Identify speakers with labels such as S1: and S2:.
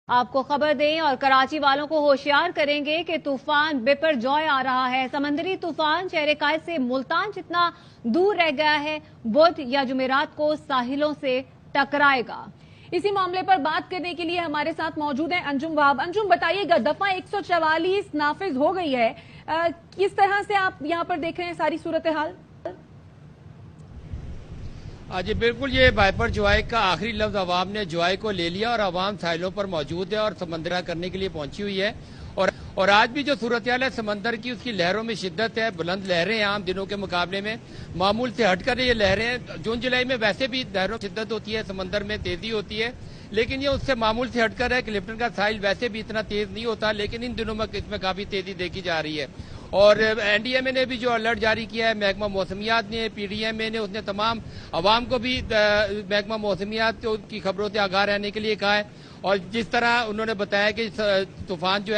S1: آپ کو خبر دیں اور کراچی والوں کو ہوشیار کریں گے کہ طوفان بپر جوائے آ رہا ہے۔ سمندری طوفان شہر قائد سے ملتان جتنا دور رہ گیا ہے، بدھ یا جمعرات کو ساحلوں سے ٹکرائے گا۔
S2: اسی معاملے پر بات کرنے کے لیے ہمارے ساتھ موجود ہیں انجم وہاب۔ انجم، بتائیے گا دفعہ 144 نافذ ہو گئی ہے، کس طرح سے آپ یہاں پر دیکھ رہے ہیں ساری صورتحال؟
S3: جی بالکل، یہ بائپر جوائے کا آخری لفظ عوام نے جوائے کو لے لیا اور عوام ساحلوں پر موجود ہے اور سمندرہ کرنے کے لیے پہنچی ہوئی ہے۔ اور آج بھی جو صورتحال ہے سمندر کی، اس کی لہروں میں شدت ہے، بلند لہریں ہیں عام دنوں کے مقابلے میں، معمول سے ہٹ کر یہ لہریں ہیں۔ جون جولائی میں ویسے بھی لہروں میں شدت ہوتی ہے، سمندر میں تیزی ہوتی ہے، لیکن یہ اس سے معمول سے ہٹ کر ہے۔ کلپٹن کا ساحل ویسے بھی اتنا تیز نہیں ہوتا، لیکن ان دنوں میں اس میں کافی تیزی دیکھی جا رہی ہے۔ اور این ڈی ایم اے نے بھی جو الرٹ جاری کیا ہے، محکمہ موسمیات نے، پی ڈی ایم اے نے، اس نے تمام عوام کو بھی محکمہ موسمیات کی خبروں سے آگاہ رہنے کے لیے کہا ہے۔ اور جس طرح انہوں نے بتایا کہ طوفان جو ہے